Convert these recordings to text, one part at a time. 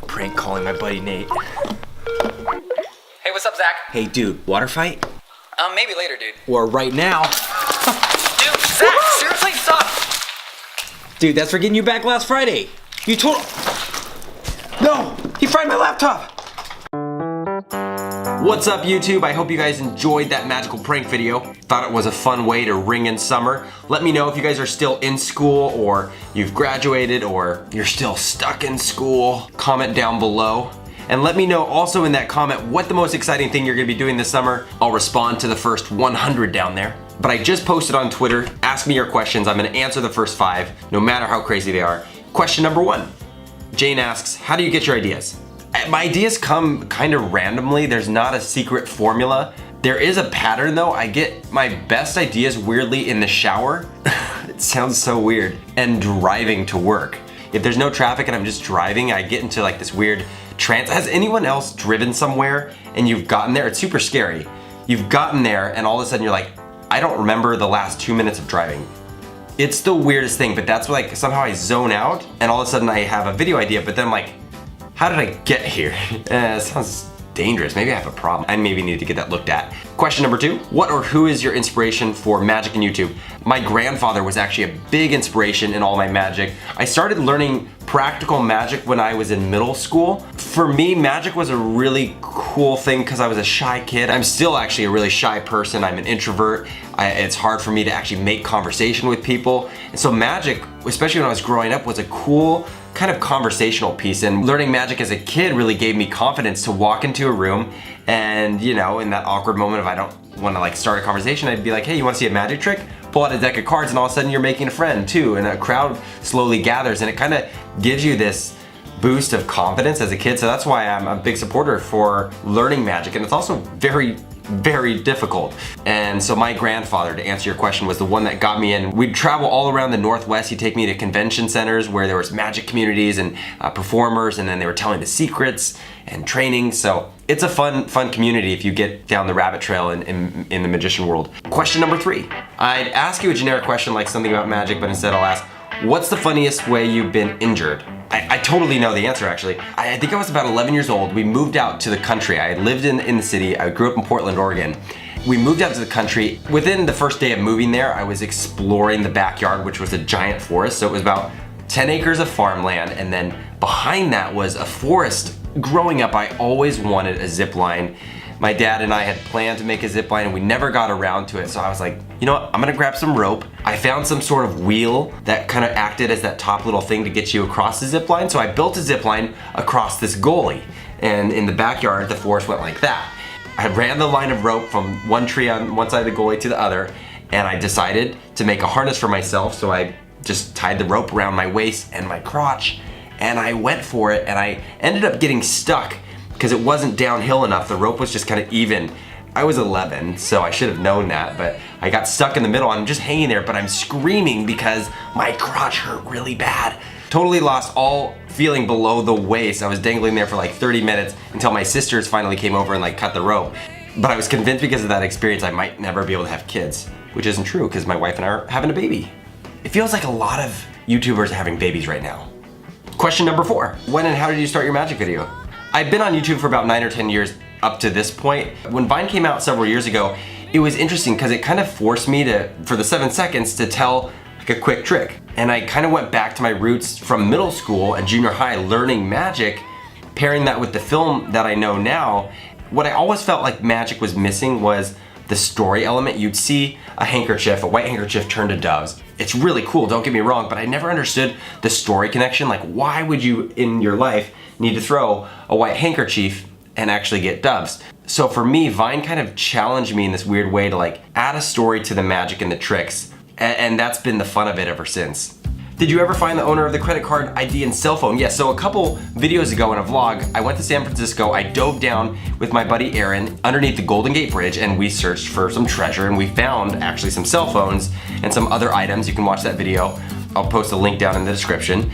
Prank calling my buddy Nate. Hey, what's up, Zach? Hey dude, water fight? Maybe later, dude. Or right now. Dude, Zach, seriously, stop! Dude, that's for getting you back last Friday. You told... No! He fried my laptop! What's up, YouTube? I hope you guys enjoyed that magical prank video. Thought it was a fun way to ring in summer. Let me know if you guys are still in school, or you've graduated, or you're still stuck in school. Comment down below. And let me know also in that comment what the most exciting thing you're gonna be doing this summer. I'll respond to the first 100 down there. But I just posted on Twitter, ask me your questions. I'm gonna answer the first 5, no matter how crazy they are. Question number 1. Jane asks, how do you get your ideas? My ideas come kind of randomly. There's not a secret formula. There is a pattern though. I get my best ideas weirdly in the shower. It sounds so weird. And driving to work. If there's no traffic and I'm just driving, I get into like this weird trance. Has anyone else driven somewhere and you've gotten there? It's super scary. You've gotten there and all of a sudden you're like, I don't remember the last 2 minutes of driving. It's the weirdest thing, but that's like somehow I zone out and all of a sudden I have a video idea, but then I'm like, how did I get here? It sounds dangerous. Maybe I have a problem. I maybe need to get that looked at. Question number 2, what or who is your inspiration for magic and YouTube? My grandfather was actually a big inspiration in all my magic. I started learning practical magic when I was in middle school. For me, magic was a really cool thing because I was a shy kid. I'm still actually a really shy person. I'm an introvert. It's hard for me to actually make conversation with people. And so magic, especially when I was growing up, was a cool kind of conversational piece, and learning magic as a kid really gave me confidence to walk into a room and, you know, in that awkward moment if I don't want to like start a conversation, I'd be like, hey, you want to see a magic trick? Pull out a deck of cards and all of a sudden you're making a friend too, and a crowd slowly gathers and it kind of gives you this boost of confidence as a kid. So that's why I'm a big supporter for learning magic, and it's also very difficult. And so my grandfather, to answer your question, was the one that got me in. We'd travel all around the Northwest. He'd take me to convention centers where there was magic communities and performers, and then they were telling the secrets and training. So it's a fun community if you get down the rabbit trail in the magician world. Question number 3. I'd ask you a generic question like something about magic, but instead I'll ask, what's the funniest way you've been injured? I totally know the answer actually. I think I was about 11 years old. We moved out to the country. I had lived in the city. I grew up in Portland, Oregon. We moved out to the country. Within the first day of moving there, I was exploring the backyard, which was a giant forest. So it was about 10 acres of farmland, and then behind that was a forest. Growing up, I always wanted a zip line. My dad and I had planned to make a zip line and we never got around to it. So I was like, you know what, I'm gonna grab some rope. I found some sort of wheel that kind of acted as that top little thing to get you across the zip line. So I built a zip line across this gully. And in the backyard, the forest went like that. I ran the line of rope from one tree on one side of the gully to the other, and I decided to make a harness for myself. So I just tied the rope around my waist and my crotch, and I went for it, and I ended up getting stuck because it wasn't downhill enough. The rope was just kind of even. I was 11, so I should have known that, but I got stuck in the middle. I'm just hanging there, but I'm screaming because my crotch hurt really bad. Totally lost all feeling below the waist. I was dangling there for like 30 minutes until my sisters finally came over and like cut the rope. But I was convinced because of that experience I might never be able to have kids, which isn't true because my wife and I are having a baby. It feels like a lot of YouTubers are having babies right now. Question number 4, when and how did you start your magic video? I've been on YouTube for about 9 or 10 years up to this point. When Vine came out several years ago, it was interesting because it kind of forced me to, for the 7 seconds, to tell like a quick trick. And I kind of went back to my roots from middle school and junior high learning magic, pairing that with the film that I know now. What I always felt like magic was missing was the story element. You'd see a handkerchief, a white handkerchief turned to doves. It's really cool, don't get me wrong, but I never understood the story connection. Like, why would you in your life need to throw a white handkerchief and actually get doves? So for me, Vine kind of challenged me in this weird way to like add a story to the magic and the tricks. And that's been the fun of it ever since. Did you ever find the owner of the credit card ID and cell phone? Yes, so a couple videos ago in a vlog, I went to San Francisco, I dove down with my buddy Aaron underneath the Golden Gate Bridge, and we searched for some treasure, and we found actually some cell phones and some other items. You can watch that video. I'll post a link down in the description.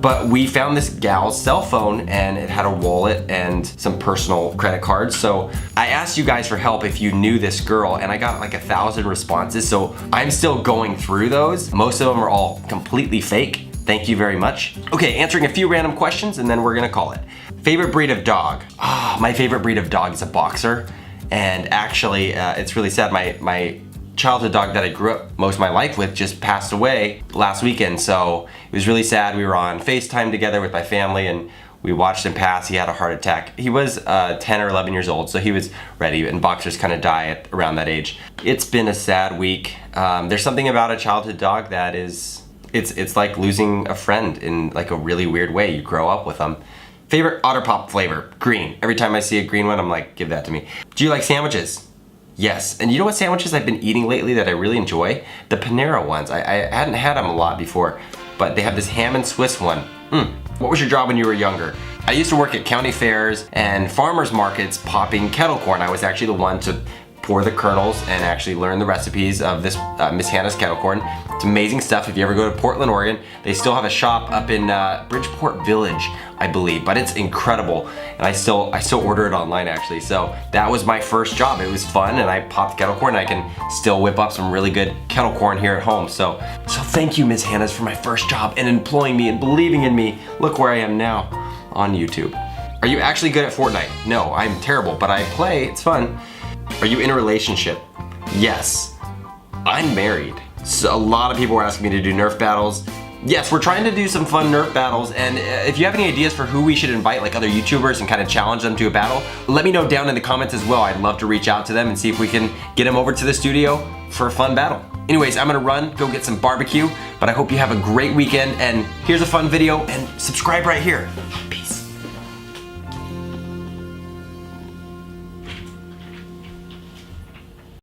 But we found this gal's cell phone and it had a wallet and some personal credit cards. So I asked you guys for help if you knew this girl, and I got like 1,000 responses. So I'm still going through those. Most of them are all completely fake. Thank you very much. Okay, answering a few random questions and then we're gonna call it. Favorite breed of dog? My favorite breed of dog is a boxer. And actually, it's really sad. My childhood dog that I grew up most of my life with just passed away last weekend. So it was really sad. We were on FaceTime together with my family and we watched him pass. He had a heart attack. He was 10 or 11 years old, so he was ready, and boxers kind of die at around that age. It's been a sad week. There's something about a childhood dog that is, it's like losing a friend in like a really weird way. You grow up with them. Favorite Otter Pop flavor? Green. Every time I see a green one, I'm like, give that to me. Do you like sandwiches? Yes. And you know what sandwiches I've been eating lately that I really enjoy? The Panera ones. I hadn't had them a lot before, but they have this ham and Swiss one. What was your job when you were younger? I used to work at county fairs and farmers markets popping kettle corn. I was actually the one to pour the kernels and actually learn the recipes of this Miss Hannah's kettle corn. It's amazing stuff. If you ever go to Portland, Oregon, they still have a shop up in Bridgeport Village, I believe, but it's incredible. And I still order it online actually. So that was my first job. It was fun and I popped kettle corn and I can still whip up some really good kettle corn here at home. So thank you, Miss Hannah's, for my first job and employing me and believing in me. Look where I am now on YouTube. Are you actually good at Fortnite? No, I'm terrible, but I play, it's fun. Are you in a relationship? Yes. I'm married. So a lot of people were asking me to do Nerf battles. Yes, we're trying to do some fun Nerf battles, and if you have any ideas for who we should invite, like other YouTubers, and kind of challenge them to a battle, let me know down in the comments as well. I'd love to reach out to them and see if we can get them over to the studio for a fun battle. Anyways, I'm gonna run, go get some barbecue, but I hope you have a great weekend, and here's a fun video, and subscribe right here.